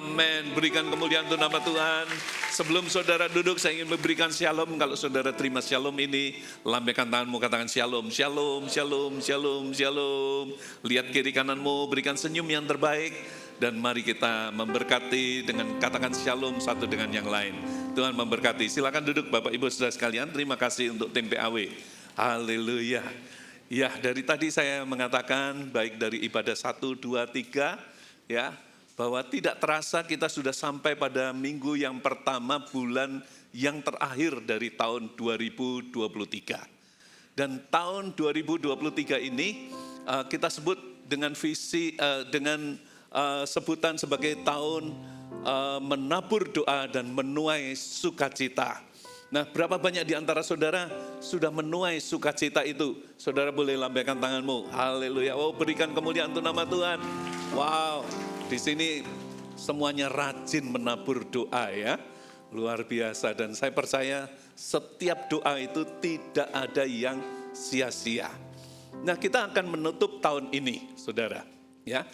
Amin. Berikan kemuliaan untuk nama Tuhan. Sebelum saudara duduk, saya ingin memberikan shalom. Kalau saudara terima shalom ini, lambaikan tanganmu, katakan shalom, shalom, shalom, shalom, shalom. Lihat kiri kananmu, berikan senyum yang terbaik. Dan mari kita memberkati dengan katakan shalom satu dengan yang lain. Tuhan memberkati. Silakan duduk Bapak Ibu Saudara sekalian. Terima kasih untuk tim PAW. Haleluya. Ya, dari tadi saya mengatakan baik dari ibadah 1, 2, 3 ya, bahwa tidak terasa kita sudah sampai pada minggu yang pertama bulan yang terakhir dari tahun 2023. Dan tahun 2023 ini kita sebut dengan visi dengan sebutan sebagai tahun menabur doa dan menuai sukacita. Nah, berapa banyak di antara saudara sudah menuai sukacita itu? Saudara boleh lambaikan tanganmu. Haleluya. Oh, berikan kemuliaan untuk nama Tuhan. Wow. Di sini semuanya rajin menabur doa ya, luar biasa. Dan saya percaya setiap doa itu tidak ada yang sia-sia. Nah, kita akan menutup tahun ini, saudara, ya,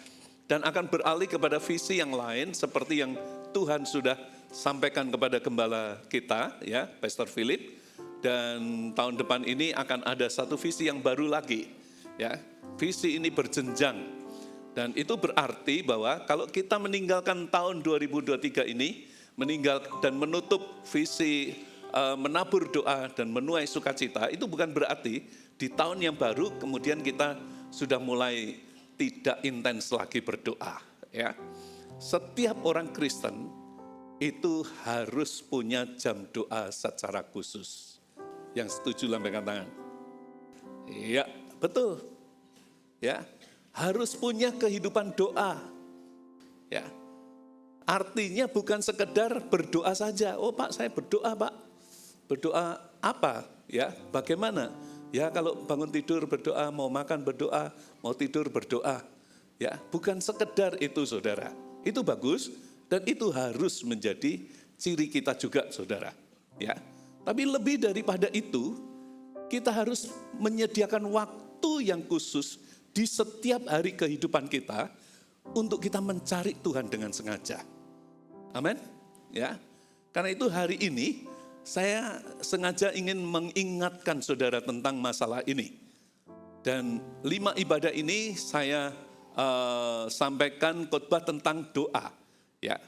dan akan beralih kepada visi yang lain seperti yang Tuhan sudah sampaikan kepada gembala kita, ya, Pastor Philip. Dan tahun depan ini akan ada satu visi yang baru lagi, ya. Visi ini berjenjang. Dan itu berarti bahwa kalau kita meninggalkan tahun 2023 ini, meninggal dan menutup visi menabur doa dan menuai sukacita, itu bukan berarti di tahun yang baru kemudian kita sudah mulai tidak intens lagi berdoa. Ya. Setiap orang Kristen itu harus punya jam doa secara khusus. Yang setuju lambaikan tangan. Iya, betul. Ya. Harus punya kehidupan doa. Ya. Artinya bukan sekedar berdoa saja. Oh Pak, saya berdoa Pak. Berdoa apa? Ya, bagaimana? Ya, kalau bangun tidur berdoa, mau makan berdoa, mau tidur berdoa. Ya, bukan sekedar itu saudara. Itu bagus dan itu harus menjadi ciri kita juga saudara. Ya. Tapi lebih daripada itu, kita harus menyediakan waktu yang khusus di setiap hari kehidupan kita untuk kita mencari Tuhan dengan sengaja. Amin. Ya. Karena itu hari ini saya sengaja ingin mengingatkan saudara tentang masalah ini. Dan 5 ibadah ini saya sampaikan khotbah tentang doa. Ya.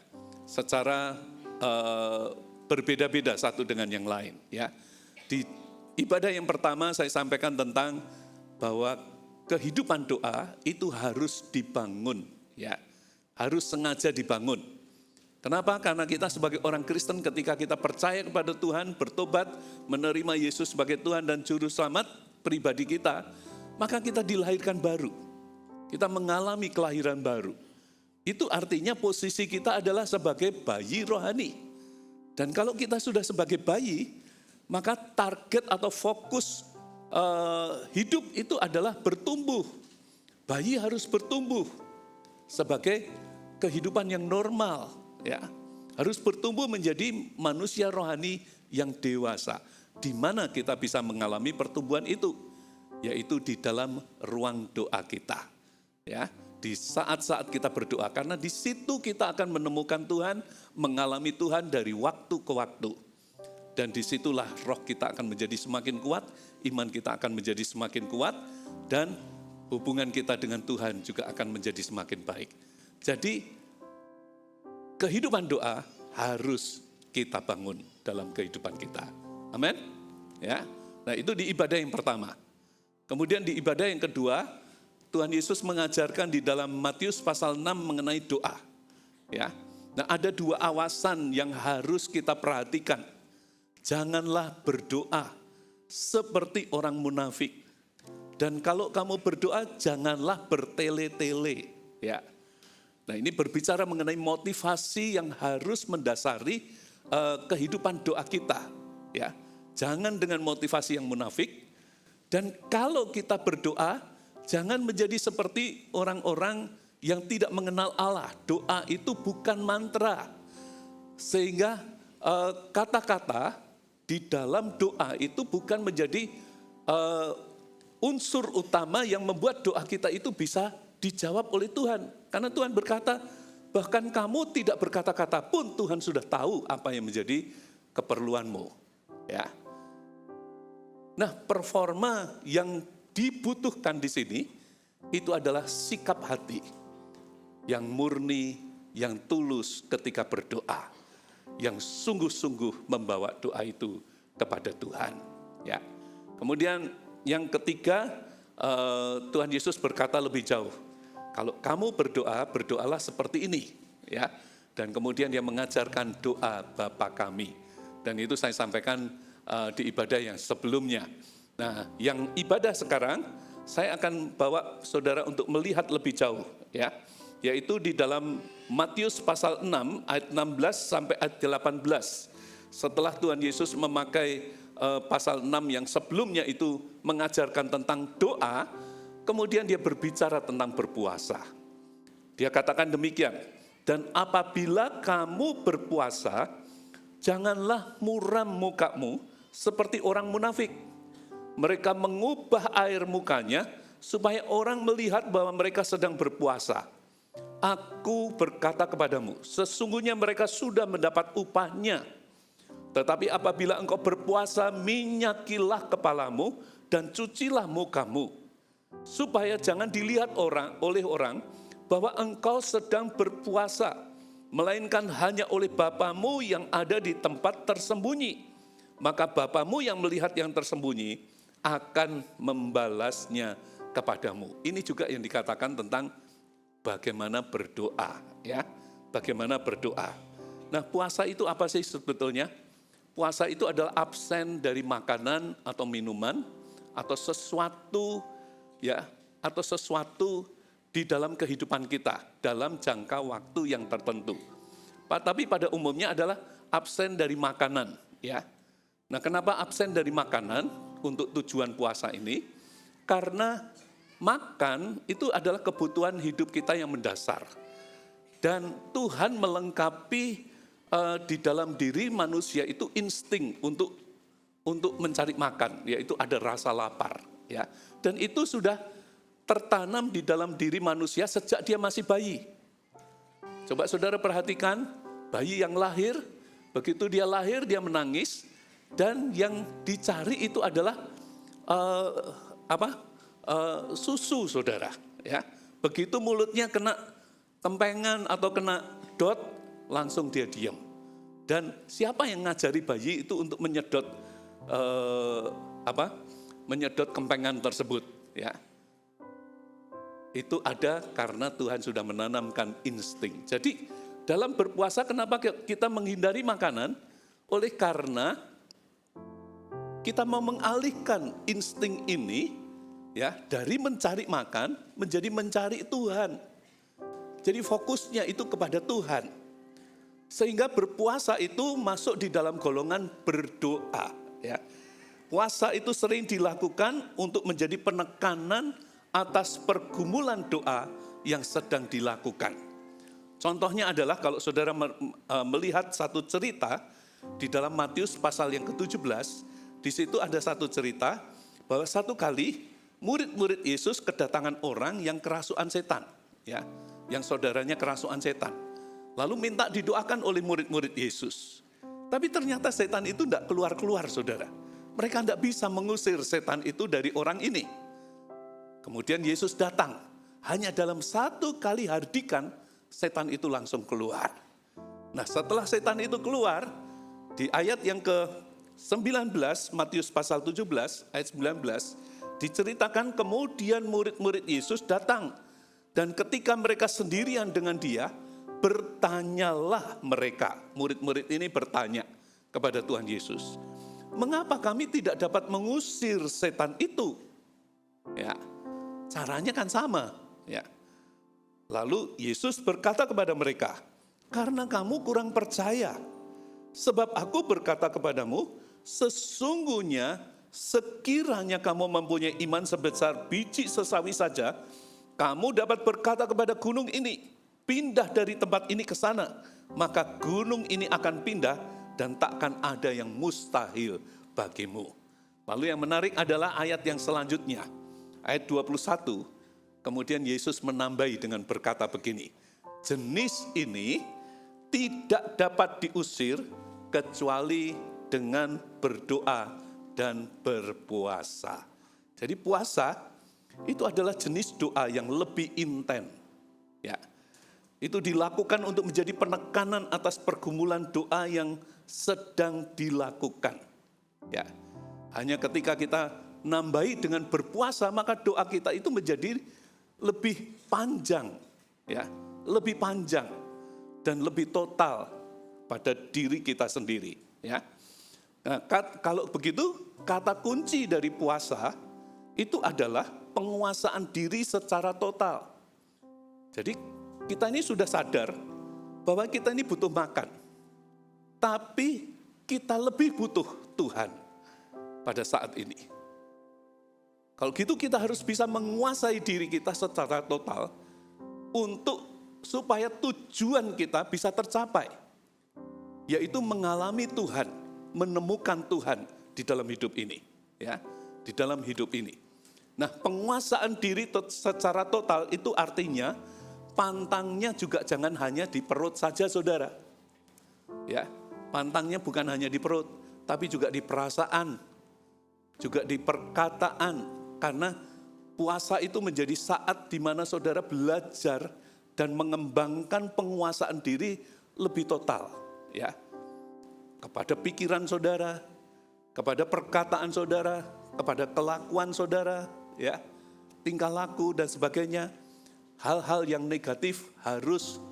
Secara berbeda-beda satu dengan yang lain. Ya. Di ibadah yang pertama saya sampaikan tentang bahwa kehidupan doa itu harus dibangun, ya, harus sengaja dibangun. Kenapa? Karena kita sebagai orang Kristen ketika kita percaya kepada Tuhan, bertobat, menerima Yesus sebagai Tuhan dan Juru Selamat pribadi kita, maka kita dilahirkan baru. Kita mengalami kelahiran baru. Itu artinya posisi kita adalah sebagai bayi rohani. Dan kalau kita sudah sebagai bayi, maka target atau fokus hidup itu adalah bertumbuh. Bayi harus bertumbuh sebagai kehidupan yang normal, ya. Harus bertumbuh menjadi manusia rohani yang dewasa. Di mana kita bisa mengalami pertumbuhan itu? Yaitu di dalam ruang doa kita. Ya, di saat-saat kita berdoa, karena di situ kita akan menemukan Tuhan, mengalami Tuhan dari waktu ke waktu. Dan disitulah roh kita akan menjadi semakin kuat, iman kita akan menjadi semakin kuat, dan hubungan kita dengan Tuhan juga akan menjadi semakin baik. Jadi, kehidupan doa harus kita bangun dalam kehidupan kita. Amin. Ya. Nah, itu di ibadah yang pertama. Kemudian di ibadah yang kedua, Tuhan Yesus mengajarkan di dalam Matius pasal 6 mengenai doa. Ya. Nah, ada 2 awasan yang harus kita perhatikan. Janganlah berdoa seperti orang munafik. Dan kalau kamu berdoa, janganlah bertele-tele. Ya. Nah, ini berbicara mengenai motivasi yang harus mendasari kehidupan doa kita. Ya. Jangan dengan motivasi yang munafik. Dan kalau kita berdoa, jangan menjadi seperti orang-orang yang tidak mengenal Allah. Doa itu bukan mantra. Sehingga kata-kata di dalam doa itu bukan menjadi unsur utama yang membuat doa kita itu bisa dijawab oleh Tuhan. Karena Tuhan berkata, Bahkan kamu tidak berkata-kata pun Tuhan sudah tahu apa yang menjadi keperluanmu. Ya. Nah, performa yang dibutuhkan di sini itu adalah sikap hati yang murni, yang tulus ketika berdoa, yang sungguh-sungguh membawa doa itu kepada Tuhan. Ya. Kemudian yang ketiga, Tuhan Yesus berkata lebih jauh. Kalau kamu berdoa, berdoalah seperti ini, ya. Dan kemudian dia mengajarkan doa Bapa kami. Dan itu saya sampaikan di ibadah yang sebelumnya. Nah, yang ibadah sekarang saya akan bawa saudara untuk melihat lebih jauh, ya. Yaitu di dalam Matius pasal 6 ayat 16 sampai ayat 18. Setelah Tuhan Yesus memakai pasal 6 yang sebelumnya itu mengajarkan tentang doa, kemudian dia berbicara tentang berpuasa. Dia katakan demikian, dan apabila kamu berpuasa, janganlah muram mukamu seperti orang munafik. Mereka mengubah air mukanya supaya orang melihat bahwa mereka sedang berpuasa. Aku berkata kepadamu, sesungguhnya mereka sudah mendapat upahnya. Tetapi apabila engkau berpuasa, minyakilah kepalamu dan cucilah mukamu, supaya jangan dilihat oleh orang bahwa engkau sedang berpuasa, melainkan hanya oleh Bapamu yang ada di tempat tersembunyi. Maka Bapamu yang melihat yang tersembunyi akan membalasnya kepadamu. Ini juga yang dikatakan tentang bagaimana berdoa, ya. Bagaimana berdoa. Nah, puasa itu apa sih sebetulnya? Puasa itu adalah absen dari makanan atau minuman atau sesuatu, ya, atau sesuatu di dalam kehidupan kita dalam jangka waktu yang tertentu. Tapi pada umumnya adalah absen dari makanan, ya. Nah, kenapa absen dari makanan untuk tujuan puasa ini? Karena makan itu adalah kebutuhan hidup kita yang mendasar. Dan Tuhan melengkapi di dalam diri manusia itu insting untuk mencari makan, yaitu ada rasa lapar, ya. Dan itu sudah tertanam di dalam diri manusia sejak dia masih bayi. Coba saudara perhatikan, bayi yang lahir, begitu dia lahir dia menangis, dan yang dicari itu adalah susu, saudara. Ya, begitu mulutnya kena kempengan atau kena dot, langsung dia diam. Dan siapa yang ngajari bayi itu untuk menyedot menyedot kempengan tersebut? Ya, itu ada karena Tuhan sudah menanamkan insting. Jadi dalam berpuasa kenapa kita menghindari makanan? Oleh karena kita mau mengalihkan insting ini, ya, dari mencari makan menjadi mencari Tuhan. Jadi fokusnya itu kepada Tuhan. Sehingga berpuasa itu masuk di dalam golongan berdoa, ya. Puasa itu sering dilakukan untuk menjadi penekanan atas pergumulan doa yang sedang dilakukan. Contohnya adalah kalau saudara melihat satu cerita di dalam Matius pasal yang ke-17, di situ ada satu cerita bahwa satu kali murid-murid Yesus kedatangan orang yang kerasukan setan, ya, yang saudaranya kerasukan setan. Lalu minta didoakan oleh murid-murid Yesus. Tapi ternyata setan itu tidak keluar-keluar, saudara. Mereka tidak bisa mengusir setan itu dari orang ini. Kemudian Yesus datang, hanya dalam satu kali hardikan, setan itu langsung keluar. Nah, setelah setan itu keluar, di ayat yang ke-19, Matius pasal 17, ayat 19, diceritakan kemudian murid-murid Yesus datang. Dan ketika mereka sendirian dengan dia, bertanyalah mereka. Murid-murid ini bertanya kepada Tuhan Yesus, mengapa kami tidak dapat mengusir setan itu? Ya, caranya kan sama, ya. Lalu Yesus berkata kepada mereka, karena kamu kurang percaya. Sebab aku berkata kepadamu, sesungguhnya sekiranya kamu mempunyai iman sebesar biji sesawi saja, kamu dapat berkata kepada gunung ini, pindah dari tempat ini ke sana, maka gunung ini akan pindah dan takkan ada yang mustahil bagimu. Lalu yang menarik adalah ayat yang selanjutnya, ayat 21. Kemudian Yesus menambahi dengan berkata begini, jenis ini tidak dapat diusir kecuali dengan berdoa dan berpuasa. Jadi puasa itu adalah jenis doa yang lebih intens. Ya. Itu dilakukan untuk menjadi penekanan atas pergumulan doa yang sedang dilakukan. Ya. Hanya ketika kita nambahi dengan berpuasa, maka doa kita itu menjadi lebih panjang, ya, lebih panjang dan lebih total pada diri kita sendiri. Ya. Nah, kalau begitu, kata kunci dari puasa itu adalah penguasaan diri secara total. Jadi kita ini sudah sadar bahwa kita ini butuh makan, tapi kita lebih butuh Tuhan pada saat ini. Kalau gitu kita harus bisa menguasai diri kita secara total untuk supaya tujuan kita bisa tercapai, yaitu mengalami Tuhan, menemukan Tuhan di dalam hidup ini, ya, di dalam hidup ini. Nah, penguasaan diri secara total itu artinya pantangnya juga jangan hanya di perut saja, saudara. Ya, pantangnya bukan hanya di perut, tapi juga di perasaan, juga di perkataan. Karena puasa itu menjadi saat di mana saudara belajar dan mengembangkan penguasaan diri lebih total, ya. Kepada pikiran saudara, kepada perkataan saudara, kepada kelakuan saudara, ya, tingkah laku dan sebagainya. Hal-hal yang negatif harus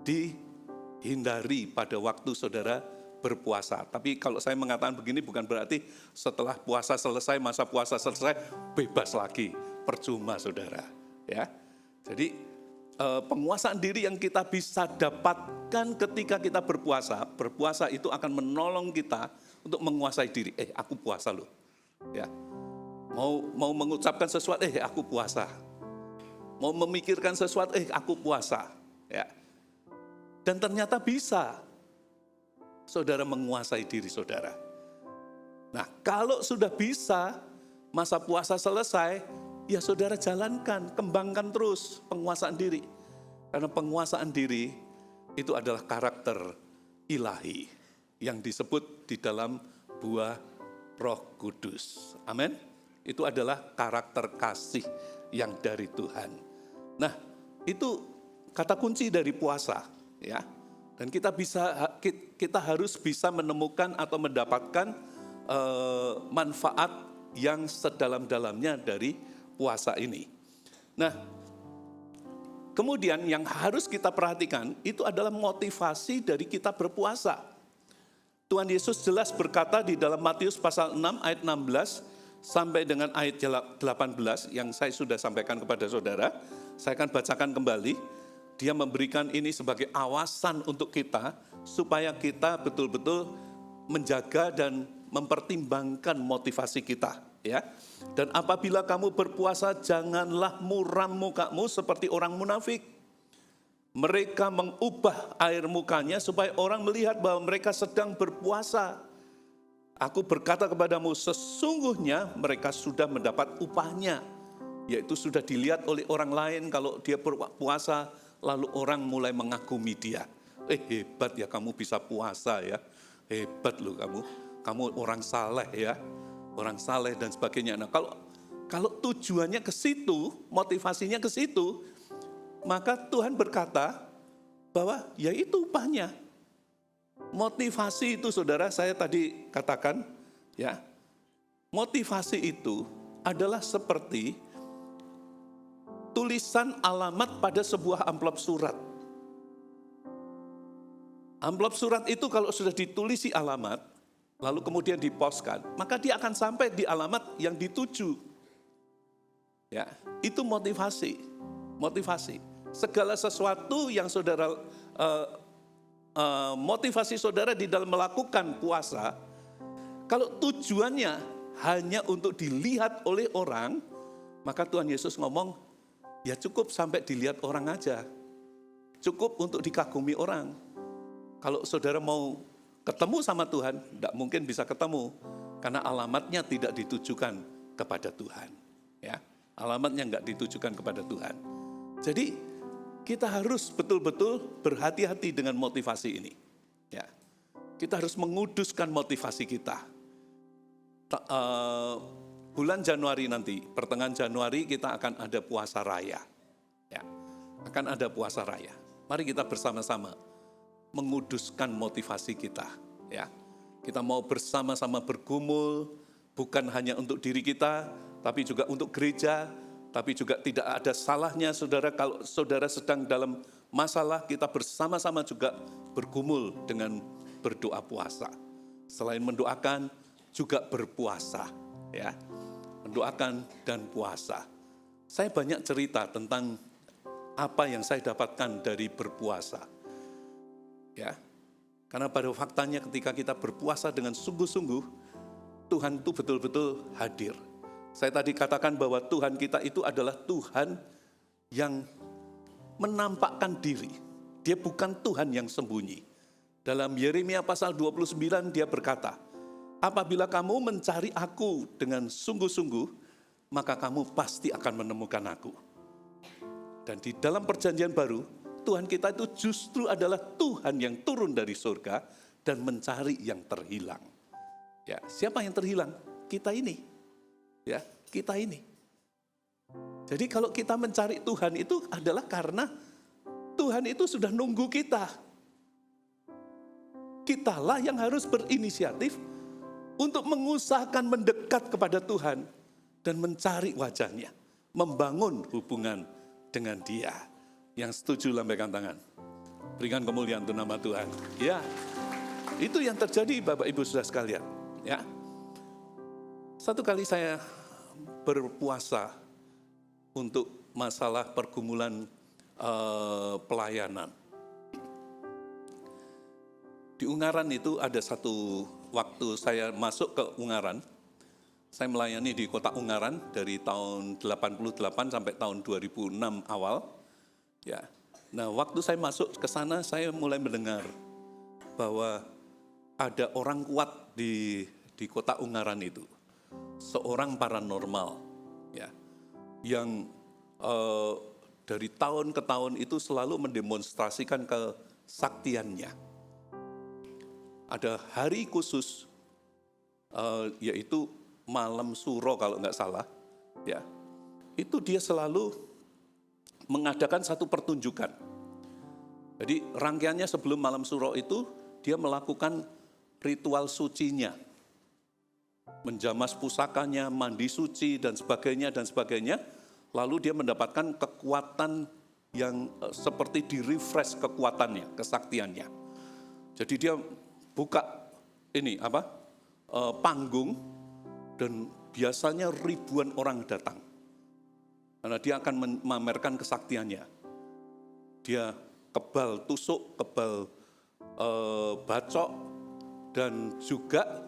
dihindari pada waktu saudara berpuasa. Tapi kalau saya mengatakan begini bukan berarti setelah puasa selesai, masa puasa selesai, bebas lagi. Percuma, saudara. Ya. Jadi penguasaan diri yang kita bisa dapatkan ketika kita berpuasa itu akan menolong kita untuk menguasai diri. Aku puasa loh. Ya. Mau mengucapkan sesuatu, aku puasa. Mau memikirkan sesuatu, aku puasa. Ya. Dan ternyata bisa saudara menguasai diri saudara. Nah, kalau sudah bisa, masa puasa selesai, ya saudara jalankan, kembangkan terus penguasaan diri. Karena penguasaan diri itu adalah karakter ilahi yang disebut di dalam buah Roh Kudus. Amin. Itu adalah karakter kasih yang dari Tuhan. Nah, itu kata kunci dari puasa, ya. Dan kita harus bisa menemukan atau mendapatkan manfaat yang sedalam-dalamnya dari puasa ini. Nah, kemudian yang harus kita perhatikan itu adalah motivasi dari kita berpuasa. Tuhan Yesus jelas berkata di dalam Matius pasal 6 ayat 16 sampai dengan ayat 18 yang saya sudah sampaikan kepada saudara. Saya akan bacakan kembali. Dia memberikan ini sebagai awasan untuk kita, supaya kita betul-betul menjaga dan mempertimbangkan motivasi kita. Ya. Dan apabila kamu berpuasa, janganlah muram mukamu seperti orang munafik. Mereka mengubah air mukanya supaya orang melihat bahwa mereka sedang berpuasa. Aku berkata kepadamu, sesungguhnya mereka sudah mendapat upahnya, yaitu sudah dilihat oleh orang lain kalau dia berpuasa, lalu orang mulai mengagumi dia. Hebat ya kamu bisa puasa ya. Hebat loh kamu orang saleh ya. Orang saleh dan sebagainya. Nah, kalau tujuannya ke situ, motivasinya ke situ, maka Tuhan berkata bahwa ya itu upahnya. Motivasi itu saudara, saya tadi katakan ya. Motivasi itu adalah seperti tulisan alamat pada sebuah amplop surat. Amplop surat itu kalau sudah ditulisi alamat, lalu kemudian diposkan, maka dia akan sampai di alamat yang dituju. Ya, itu motivasi. Motivasi. Segala sesuatu yang saudara motivasi saudara di dalam melakukan puasa, kalau tujuannya hanya untuk dilihat oleh orang, maka Tuhan Yesus ngomong, ya cukup sampai dilihat orang aja. Cukup untuk dikagumi orang. Kalau saudara mau ketemu sama Tuhan, tidak mungkin bisa ketemu. Karena alamatnya tidak ditujukan kepada Tuhan. Ya, alamatnya enggak ditujukan kepada Tuhan. Jadi kita harus betul-betul berhati-hati dengan motivasi ini. Ya, kita harus menguduskan motivasi kita. Bulan Januari nanti, pertengahan Januari kita akan ada puasa raya. Ya, akan ada puasa raya. Mari kita bersama-sama menguduskan motivasi kita. Ya, kita mau bersama-sama bergumul, bukan hanya untuk diri kita, tapi juga untuk gereja, tapi juga tidak ada salahnya saudara kalau saudara sedang dalam masalah, kita bersama-sama juga bergumul dengan berdoa puasa. Selain mendoakan, juga berpuasa. Ya, mendoakan dan puasa. Saya banyak cerita tentang apa yang saya dapatkan dari berpuasa. Ya, karena pada faktanya ketika kita berpuasa dengan sungguh-sungguh, Tuhan itu betul-betul hadir. Saya tadi katakan bahwa Tuhan kita itu adalah Tuhan yang menampakkan diri. Dia bukan Tuhan yang sembunyi. Dalam Yeremia pasal 29 dia berkata, apabila kamu mencari aku dengan sungguh-sungguh, maka kamu pasti akan menemukan aku. Dan di dalam perjanjian baru, Tuhan kita itu justru adalah Tuhan yang turun dari surga dan mencari yang terhilang. Ya, siapa yang terhilang? Kita ini. Ya, kita ini. Jadi kalau kita mencari Tuhan itu adalah karena Tuhan itu sudah nunggu kita. Kitalah yang harus berinisiatif untuk mengusahakan mendekat kepada Tuhan dan mencari wajahnya, membangun hubungan dengan Dia. Yang setuju lambaikan tangan. Berikan kemuliaan untuk nama Tuhan. Ya, itu yang terjadi Bapak Ibu Saudara sekalian. Ya, satu kali saya berpuasa untuk masalah pergumulan pelayanan. Di Ungaran itu ada satu waktu saya masuk ke Ungaran, saya melayani di kota Ungaran dari tahun 88 sampai tahun 2006 awal. Ya, nah waktu saya masuk ke sana saya mulai mendengar bahwa ada orang kuat di kota Ungaran itu, seorang paranormal, ya, yang dari tahun ke tahun itu selalu mendemonstrasikan kesaktiannya. Ada hari khusus, yaitu malam suro kalau nggak salah, ya, itu dia selalu mengadakan satu pertunjukan. Jadi rangkaiannya sebelum malam suro itu dia melakukan ritual sucinya, menjamas pusakanya, mandi suci dan sebagainya, lalu dia mendapatkan kekuatan yang seperti di-refresh kekuatannya, kesaktiannya. Jadi dia buka panggung dan biasanya ribuan orang datang. Karena dia akan memamerkan kesaktiannya. Dia kebal tusuk, kebal bacok, dan juga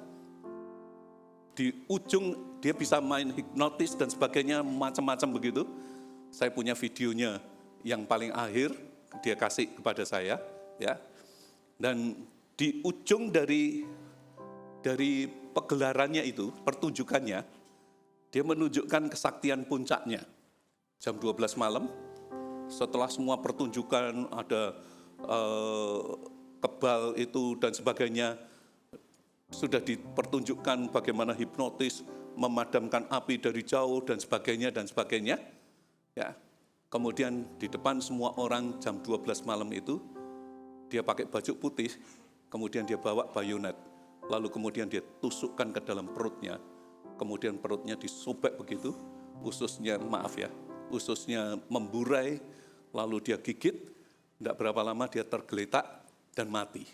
di ujung dia bisa main hipnotis dan sebagainya, macam-macam begitu. Saya punya videonya yang paling akhir dia kasih kepada saya, ya. Dan di ujung dari pegelarannya itu, pertunjukannya, dia menunjukkan kesaktian puncaknya. Jam 12 malam, setelah semua pertunjukan ada kebal itu dan sebagainya, sudah dipertunjukkan bagaimana hipnotis, memadamkan api dari jauh dan sebagainya. Ya. Kemudian di depan semua orang jam 12 malam itu, dia pakai baju putih, kemudian dia bawa bayonet, lalu kemudian dia tusukkan ke dalam perutnya, kemudian perutnya disobek begitu, ususnya memburai, lalu dia gigit, tidak berapa lama dia tergeletak dan mati.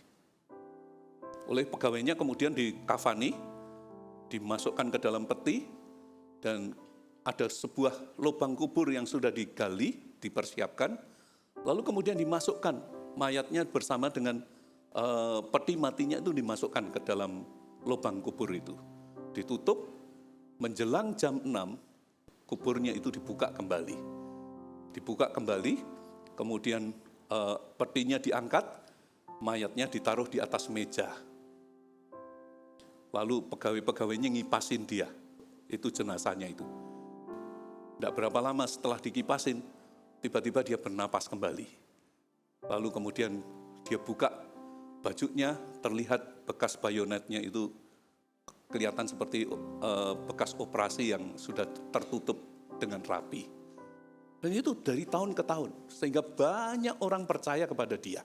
Oleh pegawainya kemudian dikafani, dimasukkan ke dalam peti, dan ada sebuah lubang kubur yang sudah digali, dipersiapkan, lalu kemudian dimasukkan mayatnya bersama dengan peti matinya itu dimasukkan ke dalam lubang kubur itu. Ditutup, menjelang jam 6, kuburnya itu dibuka kembali. Kemudian petinya diangkat, mayatnya ditaruh di atas meja. Lalu pegawai-pegawainya ngipasin dia, itu jenazahnya itu. Tidak berapa lama setelah dikipasin, tiba-tiba dia bernapas kembali. Lalu kemudian dia buka bajunya, terlihat bekas bayonetnya itu kelihatan seperti bekas operasi yang sudah tertutup dengan rapi. Dan itu dari tahun ke tahun, sehingga banyak orang percaya kepada dia.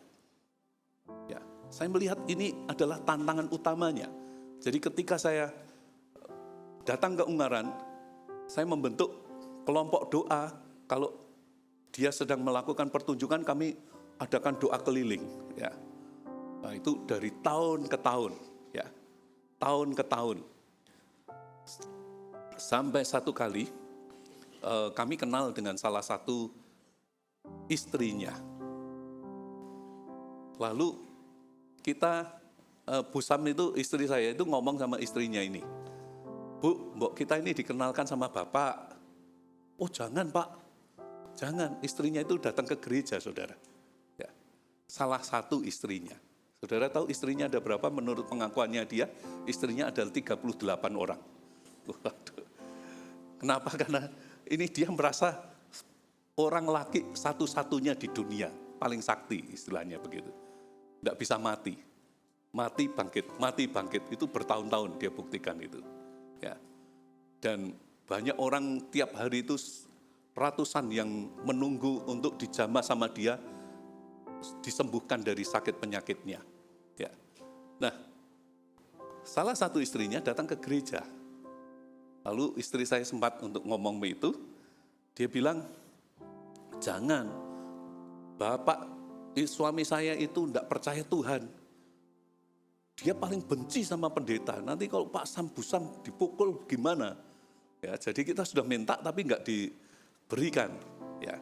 Ya, saya melihat ini adalah tantangan utamanya. Jadi ketika saya datang ke Ungaran, saya membentuk kelompok doa. Kalau dia sedang melakukan pertunjukan, kami adakan doa keliling. Ya, nah, itu dari tahun ke tahun, ya, tahun ke tahun. Sampai satu kali kami kenal dengan salah satu istrinya. Lalu kita, Bu Sam itu istri saya itu ngomong sama istrinya ini, Bu, mbok kita ini dikenalkan sama Bapak. Oh jangan Pak, jangan. Istrinya itu datang ke gereja, saudara. Ya, salah satu istrinya. Saudara tahu istrinya ada berapa? Menurut pengakuannya dia, istrinya adalah 38 orang. Waduh. Kenapa? Karena ini dia merasa orang laki satu-satunya di dunia, paling sakti istilahnya begitu. Tidak bisa mati. Mati bangkit, itu bertahun-tahun dia buktikan itu. Ya. Dan banyak orang tiap hari itu ratusan yang menunggu untuk dijamah sama dia, disembuhkan dari sakit penyakitnya. Ya. Nah, salah satu istrinya datang ke gereja. Lalu istri saya sempat untuk ngomong itu, dia bilang, jangan, Bapak, suami saya itu tidak percaya Tuhan. Dia paling benci sama pendeta. Nanti kalau Pak Sam Busam dipukul gimana? Ya, jadi kita sudah minta tapi nggak diberikan. Ya.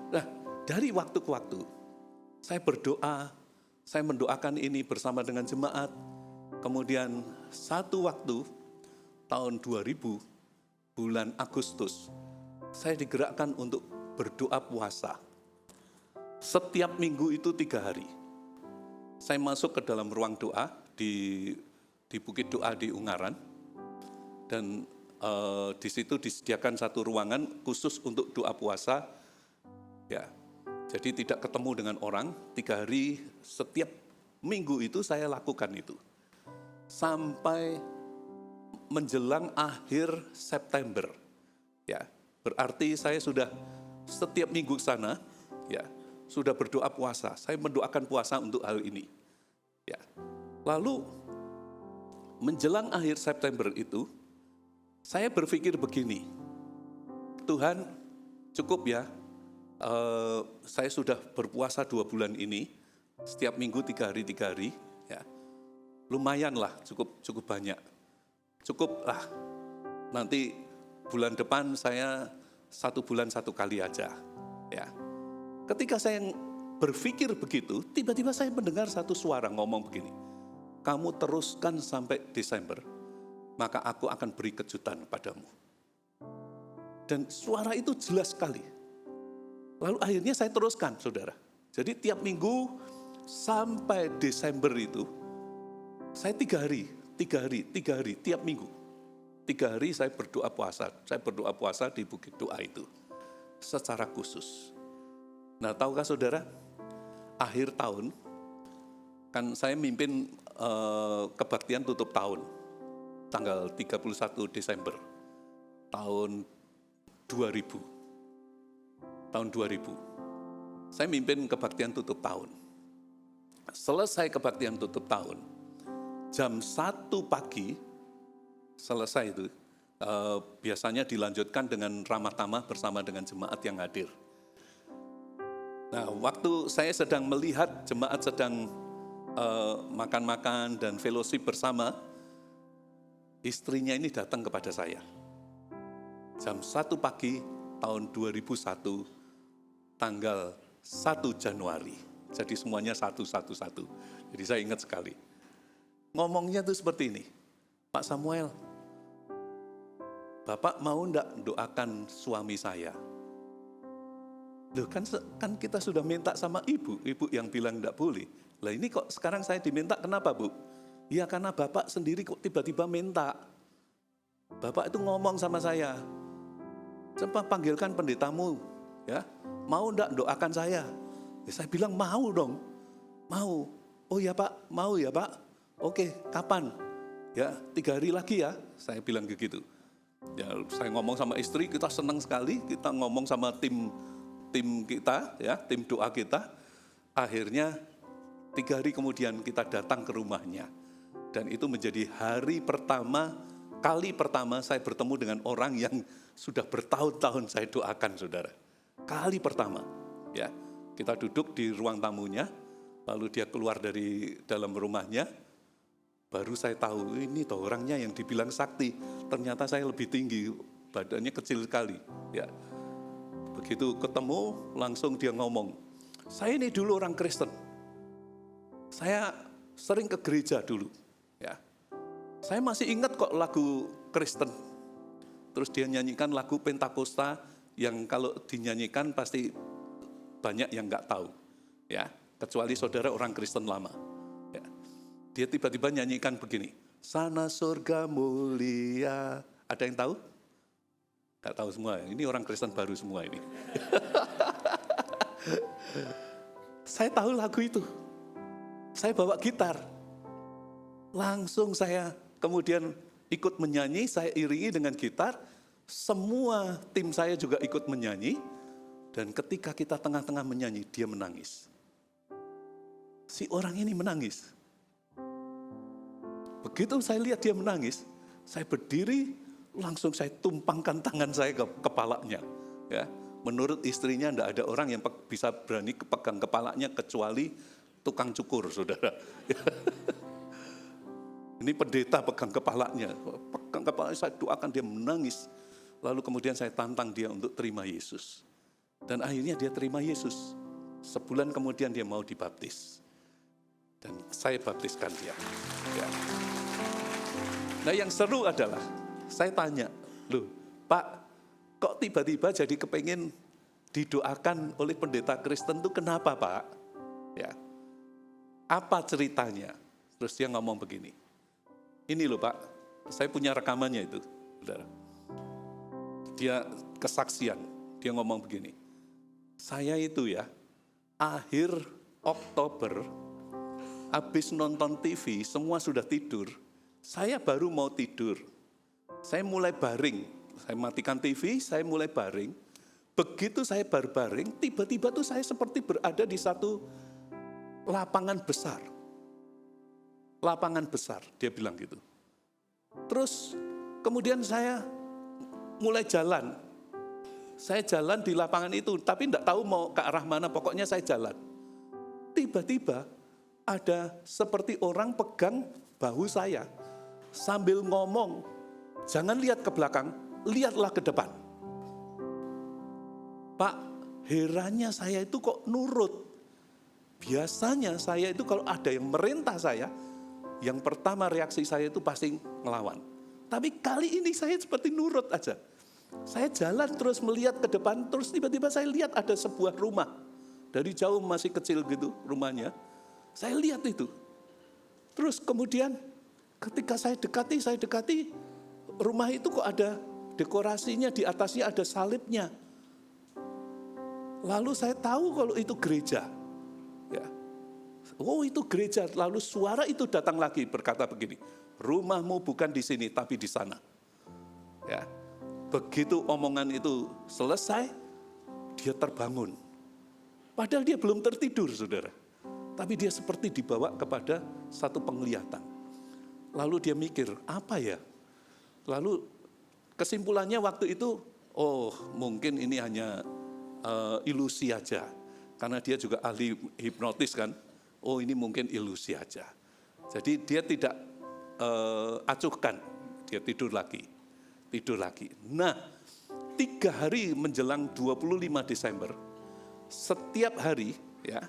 Nah, dari waktu ke waktu, saya berdoa, saya mendoakan ini bersama dengan jemaat. Kemudian satu waktu, tahun 2000, bulan Agustus, saya digerakkan untuk berdoa puasa. Setiap minggu itu 3 hari. Saya masuk ke dalam ruang doa di Bukit Doa di Ungaran. Dan di situ disediakan satu ruangan khusus untuk doa puasa. Ya, jadi tidak ketemu dengan orang, 3 hari setiap minggu itu saya lakukan itu. Sampai menjelang akhir September. Ya, berarti saya sudah setiap minggu ke sana, ya, sudah berdoa puasa. Saya mendoakan puasa untuk hal ini. Ya. Lalu menjelang akhir September itu, saya berpikir begini, Tuhan cukup ya, saya sudah berpuasa 2 bulan ini, setiap minggu 3 hari, ya, lumayanlah, cukup banyak. Cukuplah, nanti bulan depan saya 1 bulan 1 kali aja. Ya. Ketika saya berpikir begitu, tiba-tiba saya mendengar satu suara ngomong begini, kamu teruskan sampai Desember, maka aku akan beri kejutan padamu. Dan suara itu jelas sekali. Lalu akhirnya saya teruskan, saudara. Jadi tiap minggu sampai Desember itu, saya 3 hari, tiap minggu. 3 hari saya berdoa puasa. Saya berdoa puasa di Bukit Doa itu secara khusus. Nah, tahukah saudara, akhir tahun kan saya mimpin kebaktian tutup tahun tanggal 31 Desember tahun 2000. Tahun 2000. Saya mimpin kebaktian tutup tahun. Selesai kebaktian tutup tahun, jam 1 pagi selesai itu, biasanya dilanjutkan dengan ramah tamah bersama dengan jemaat yang hadir. Nah, waktu saya sedang melihat jemaat sedang makan-makan dan fellowship bersama, istrinya ini datang kepada saya. Jam 1 pagi tahun 2001, tanggal 1 Januari. Jadi semuanya 111. Jadi saya ingat sekali. Ngomongnya tuh seperti ini, Pak Samuel, Bapak mau enggak doakan suami saya? Loh kan kita sudah minta sama ibu yang bilang enggak boleh. Lah ini kok sekarang saya diminta, kenapa Bu? Ya karena Bapak sendiri kok tiba-tiba minta. Bapak itu ngomong sama saya, coba panggilkan pendetamu, Ya, mau enggak doakan saya? Ya, saya bilang mau dong, mau. Oh ya Pak, mau ya Pak. Oke, kapan? Ya, 3 hari lagi ya, saya bilang begitu. Ya, saya ngomong sama istri, kita senang sekali, kita ngomong sama tim kita, ya, tim doa kita. Akhirnya 3 hari kemudian kita datang ke rumahnya. Dan itu menjadi kali pertama saya bertemu dengan orang yang sudah bertahun-tahun saya doakan, saudara. Kali pertama, ya, kita duduk di ruang tamunya, lalu dia keluar dari dalam rumahnya, baru saya tahu ini toh orangnya yang dibilang sakti, ternyata saya lebih tinggi, badannya kecil sekali. Ya, begitu ketemu langsung dia ngomong, saya ini dulu orang Kristen, saya sering ke gereja dulu. Ya, saya masih ingat kok lagu Kristen. Terus dia nyanyikan lagu Pentakosta yang kalau dinyanyikan pasti banyak yang nggak tahu, ya, kecuali saudara orang Kristen lama. Ya. Dia tiba-tiba nyanyikan begini, sana surga mulia. Ada yang tahu? Nggak tahu semua. Ini orang Kristen baru semua ini. Saya tahu lagu itu. Saya bawa gitar. Langsung saya kemudian ikut menyanyi, saya iringi dengan gitar. Semua tim saya juga ikut menyanyi, dan ketika kita tengah-tengah menyanyi, dia menangis. Si orang ini menangis. Begitu saya lihat dia menangis, saya berdiri, langsung saya tumpangkan tangan saya ke kepalanya. Ya, menurut istrinya tidak ada orang yang bisa berani pegang kepalanya kecuali tukang cukur, saudara. Ini pendeta pegang kepalanya, saya doakan dia menangis. Lalu kemudian saya tantang dia untuk terima Yesus. Dan akhirnya dia terima Yesus. Sebulan kemudian dia mau dibaptis. Dan saya baptiskan dia. Ya. Nah yang seru adalah, saya tanya, loh Pak, kok tiba-tiba jadi kepengen didoakan oleh pendeta Kristen itu kenapa Pak? Ya. Apa ceritanya? Terus dia ngomong begini, ini loh Pak, saya punya rekamannya itu, saudara. Dia kesaksian, dia ngomong begini, saya itu ya, akhir Oktober, habis nonton TV, semua sudah tidur, saya baru mau tidur, saya mulai baring, saya matikan TV, saya mulai baring, begitu saya baring, tiba-tiba tuh saya seperti berada di satu lapangan besar, dia bilang gitu. Terus kemudian saya mulai jalan. Saya jalan di lapangan itu, tapi tidak tahu mau ke arah mana, pokoknya saya jalan. Tiba-tiba ada seperti orang pegang bahu saya, sambil ngomong, jangan lihat ke belakang, lihatlah ke depan. Pak, herannya saya itu kok nurut. Biasanya saya itu kalau ada yang merintah saya, yang pertama reaksi saya itu pasti ngelawan. Tapi kali ini saya seperti nurut aja. Saya jalan terus melihat ke depan, terus tiba-tiba saya lihat ada sebuah rumah. Dari jauh masih kecil gitu rumahnya. Saya lihat itu. Terus kemudian ketika saya dekati, rumah itu kok ada dekorasinya, di atasnya ada salibnya. Lalu saya tahu kalau itu gereja. Ya. Oh itu gereja, lalu suara itu datang lagi berkata begini, rumahmu bukan di sini tapi di sana. Ya. Begitu omongan itu selesai, dia terbangun. Padahal dia belum tertidur, saudara. Tapi dia seperti dibawa kepada satu penglihatan. Lalu dia mikir, apa ya? Lalu kesimpulannya waktu itu, oh mungkin ini hanya ilusi aja. Karena dia juga ahli hipnotis kan. Oh ini mungkin ilusi aja. Jadi dia tidak acuhkan, dia tidur lagi. Nah, 3 hari menjelang 25 Desember, setiap hari ya.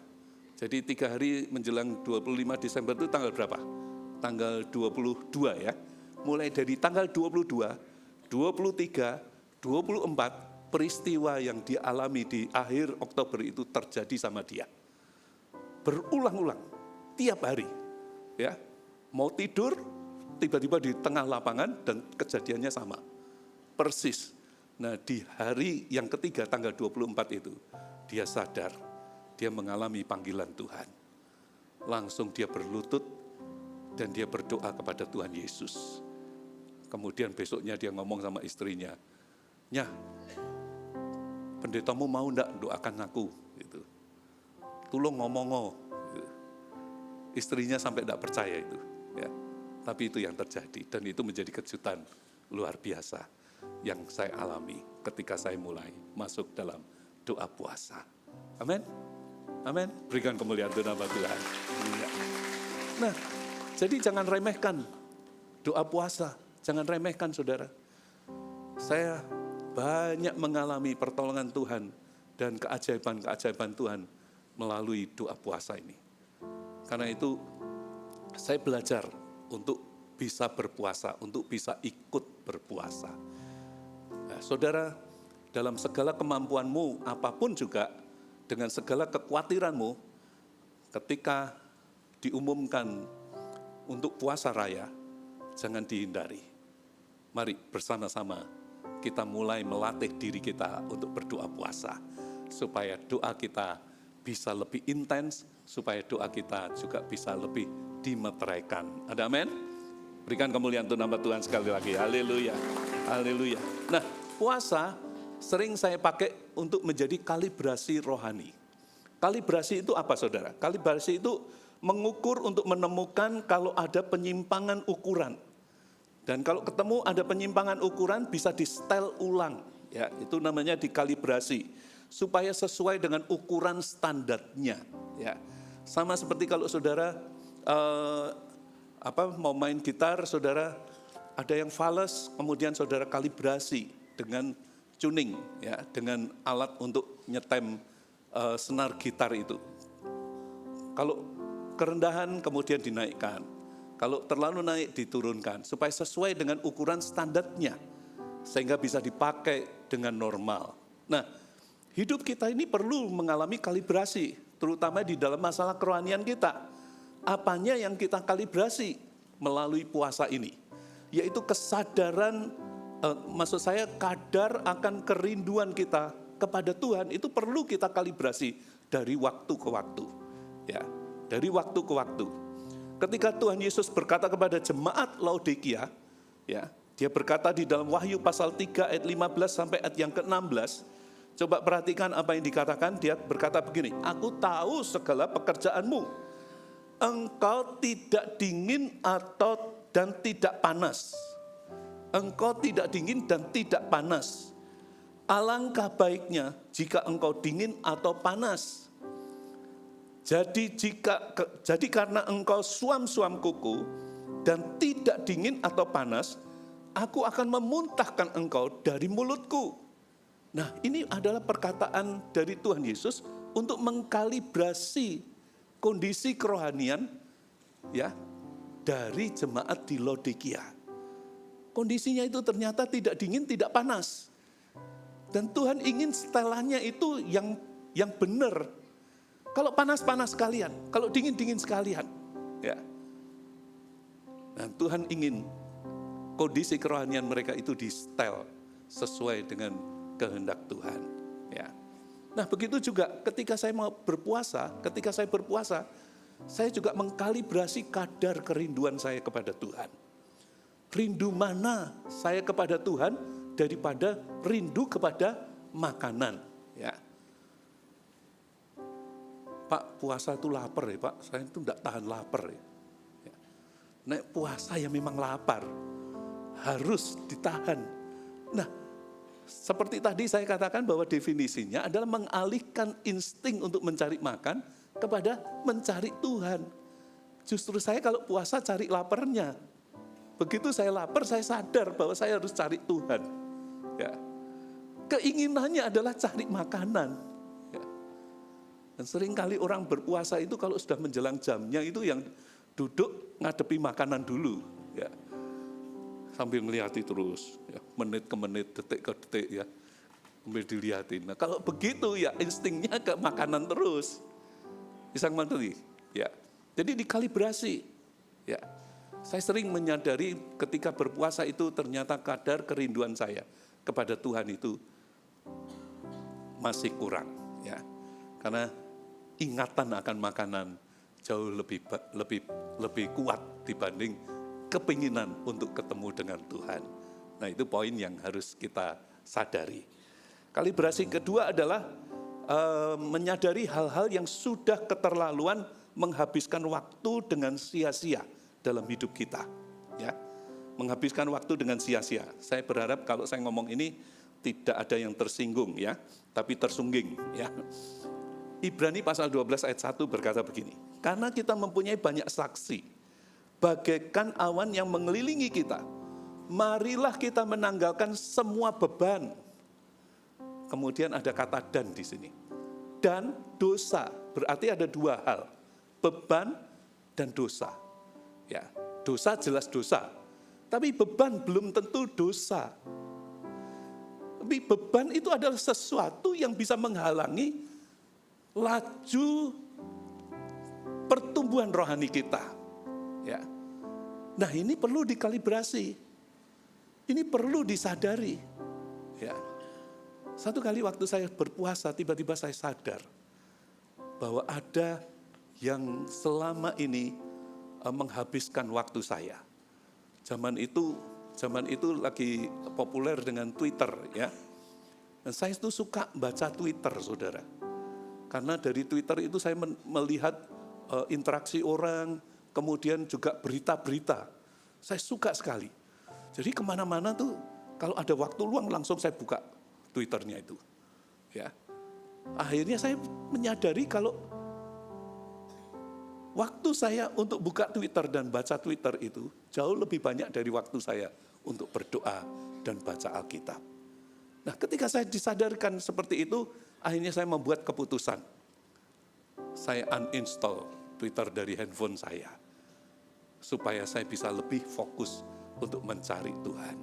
Jadi 3 hari menjelang 25 Desember itu tanggal berapa? Tanggal 22 ya. Mulai dari tanggal 22, 23, 24, peristiwa yang dialami di akhir Oktober itu terjadi sama dia. Berulang-ulang, tiap hari. Ya, mau tidur, tiba-tiba di tengah lapangan dan kejadiannya sama. Persis. Nah, di hari yang ketiga tanggal 24 itu, dia sadar, dia mengalami panggilan Tuhan. Langsung dia berlutut dan dia berdoa kepada Tuhan Yesus. Kemudian besoknya dia ngomong sama istrinya, "Nyah, pendetamu mau enggak doakan aku?" Gitu. "Tulung ngomong." Gitu. Istrinya sampai enggak percaya itu. Ya. Tapi itu yang terjadi dan itu menjadi kejutan luar biasa yang saya alami ketika saya mulai masuk dalam doa puasa. Amin. Amin. Berikan kemuliaan untuk nama Tuhan. Nah, jadi jangan remehkan doa puasa. Jangan remehkan, saudara. Saya banyak mengalami pertolongan Tuhan dan keajaiban-keajaiban Tuhan melalui doa puasa ini. Karena itu saya belajar untuk bisa berpuasa, untuk bisa ikut berpuasa. Nah, saudara, dalam segala kemampuanmu, apapun juga, dengan segala kekhawatiranmu, ketika diumumkan untuk puasa raya, jangan dihindari. Mari bersama-sama kita mulai melatih diri kita untuk berdoa puasa, supaya doa kita bisa lebih intens, supaya doa kita juga bisa lebih dimeteraikan. Ada amin? Berikan kemuliaan untuk nama Tuhan sekali lagi. Haleluya. Haleluya. Nah, puasa sering saya pakai untuk menjadi kalibrasi rohani. Kalibrasi itu apa, saudara? Kalibrasi itu mengukur untuk menemukan kalau ada penyimpangan ukuran. Dan kalau ketemu ada penyimpangan ukuran bisa di-setel ulang. Ya, itu namanya dikalibrasi. Supaya sesuai dengan ukuran standarnya. Ya. Sama seperti kalau saudara mau main gitar, saudara ada yang fales, kemudian saudara kalibrasi dengan tuning, ya, dengan alat untuk nyetem senar gitar itu. Kalau kerendahan kemudian dinaikkan, kalau terlalu naik diturunkan, supaya sesuai dengan ukuran standarnya, sehingga bisa dipakai dengan normal. Nah, hidup kita ini perlu mengalami kalibrasi, terutama di dalam masalah kerohanian kita. Apanya yang kita kalibrasi melalui puasa ini? Yaitu kesadaran, maksud saya kadar akan kerinduan kita kepada Tuhan, itu perlu kita kalibrasi dari waktu ke waktu. Ya, dari waktu ke waktu. Ketika Tuhan Yesus berkata kepada jemaat Laodikia, ya, dia berkata di dalam Wahyu pasal 3 ayat 15 sampai ayat yang ke-16, coba perhatikan apa yang dikatakan. Dia berkata begini, "Aku tahu segala pekerjaanmu. Engkau tidak dingin dan tidak panas. Engkau tidak dingin dan tidak panas. Alangkah baiknya jika engkau dingin atau panas. Jadi karena engkau suam-suam kuku dan tidak dingin atau panas, aku akan memuntahkan engkau dari mulutku." Nah, ini adalah perkataan dari Tuhan Yesus untuk mengkalibrasi kondisi kerohanian, ya, dari jemaat di Laodikia. Kondisinya itu ternyata tidak dingin, tidak panas. Dan Tuhan ingin setelannya itu yang benar. Kalau panas-panas sekalian, kalau dingin-dingin sekalian. Ya. Dan Tuhan ingin kondisi kerohanian mereka itu di-setel sesuai dengan kehendak Tuhan. Ya. Nah, begitu juga ketika saya mau berpuasa, saya juga mengkalibrasi kadar kerinduan saya kepada Tuhan. Rindu mana saya kepada Tuhan daripada rindu kepada makanan. Ya. Pak, puasa itu lapar ya Pak, saya itu tidak tahan lapar ya. Nah, puasa ya memang lapar, harus ditahan. Nah, seperti tadi saya katakan bahwa definisinya adalah mengalihkan insting untuk mencari makan kepada mencari Tuhan. Justru saya kalau puasa cari laparnya. Begitu saya lapar, saya sadar bahwa saya harus cari Tuhan. Ya. Keinginannya adalah cari makanan. Ya. Dan seringkali orang berpuasa itu kalau sudah menjelang jamnya itu yang duduk ngadepi makanan dulu. Ya. Sambil melihati terus, ya, menit ke menit, detik ke detik, ya, sambil dilihatin. Nah, kalau begitu ya instingnya ke makanan terus. Bisa mengerti? Ya. Jadi dikalibrasi. Ya. Saya sering menyadari ketika berpuasa itu ternyata kadar kerinduan saya kepada Tuhan itu masih kurang, ya. Karena ingatan akan makanan jauh lebih kuat dibanding kepinginan untuk ketemu dengan Tuhan. Nah, itu poin yang harus kita sadari. Kalibrasi kedua adalah menyadari hal-hal yang sudah keterlaluan menghabiskan waktu dengan sia-sia dalam hidup kita, ya. Menghabiskan waktu dengan sia-sia. Saya berharap kalau saya ngomong ini tidak ada yang tersinggung, ya, tapi tersungging, ya. Ibrani pasal 12 ayat 1 berkata begini, karena kita mempunyai banyak saksi, bagaikan awan yang mengelilingi kita, marilah kita menanggalkan semua beban. Kemudian ada kata dan di sini. Dan dosa, berarti ada dua hal, beban dan dosa. Ya, dosa jelas dosa, tapi beban belum tentu dosa. Tapi beban itu adalah sesuatu yang bisa menghalangi laju pertumbuhan rohani kita. Ya. Nah, ini perlu dikalibrasi. Ini perlu disadari. Ya. Satu kali waktu saya berpuasa, tiba-tiba saya sadar bahwa ada yang selama ini menghabiskan waktu saya. Zaman itu lagi populer dengan Twitter, ya. Dan saya itu suka baca Twitter, saudara. Karena dari Twitter itu saya melihat interaksi orang, kemudian juga berita-berita. Saya suka sekali. Jadi kemana-mana tuh, kalau ada waktu luang langsung saya buka Twitternya itu. Ya. Akhirnya saya menyadari kalau waktu saya untuk buka Twitter dan baca Twitter itu jauh lebih banyak dari waktu saya untuk berdoa dan baca Alkitab. Nah, ketika saya disadarkan seperti itu, akhirnya saya membuat keputusan. Saya uninstall Twitter dari handphone saya, supaya saya bisa lebih fokus untuk mencari Tuhan.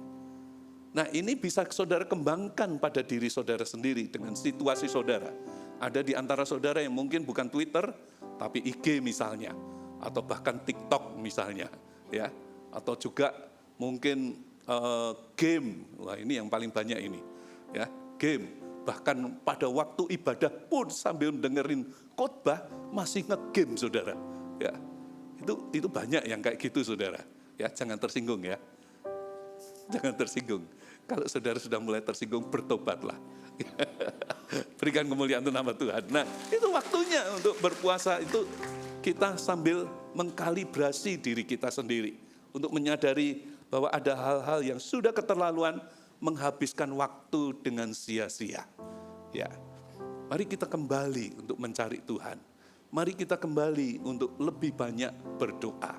Nah, ini bisa saudara kembangkan pada diri saudara sendiri dengan situasi saudara. Ada di antara saudara yang mungkin bukan Twitter, tapi IG misalnya, atau bahkan TikTok misalnya, ya, atau juga mungkin game. Wah, ini yang paling banyak ini, ya, game. Bahkan pada waktu ibadah pun sambil dengerin khotbah masih nge-game, saudara. Ya, itu banyak yang kayak gitu, saudara. Ya, jangan tersinggung, ya. Jangan tersinggung. Kalau saudara sudah mulai tersinggung, bertobatlah. Berikan kemuliaan untuk nama Tuhan. Nah, itu waktunya untuk berpuasa itu kita sambil mengkalibrasi diri kita sendiri. Untuk menyadari bahwa ada hal-hal yang sudah keterlaluan menghabiskan waktu dengan sia-sia. Ya, mari kita kembali untuk mencari Tuhan. Mari kita kembali untuk lebih banyak berdoa.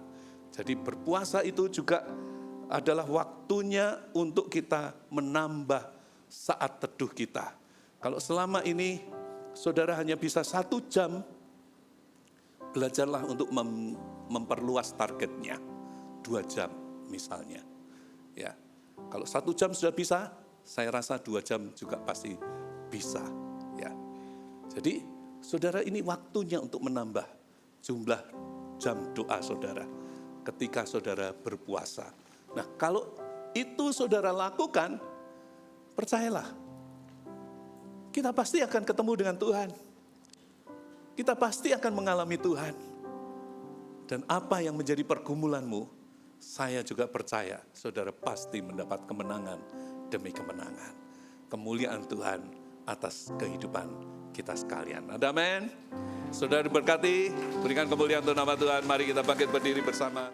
Jadi berpuasa itu juga adalah waktunya untuk kita menambah saat teduh kita. Kalau selama ini saudara hanya bisa 1 jam, belajarlah untuk memperluas targetnya. 2 jam misalnya. Ya, kalau 1 jam sudah bisa, saya rasa 2 jam juga pasti bisa. Ya, jadi saudara, ini waktunya untuk menambah jumlah jam doa saudara ketika saudara berpuasa. Nah, kalau itu saudara lakukan, percayalah, kita pasti akan ketemu dengan Tuhan. Kita pasti akan mengalami Tuhan. Dan apa yang menjadi pergumulanmu, saya juga percaya saudara pasti mendapat kemenangan demi kemenangan. Kemuliaan Tuhan atas kehidupan kita sekalian. Ada amin? Saudara diberkati, berikan kemuliaan untuk nama Tuhan. Mari kita bangkit berdiri bersama.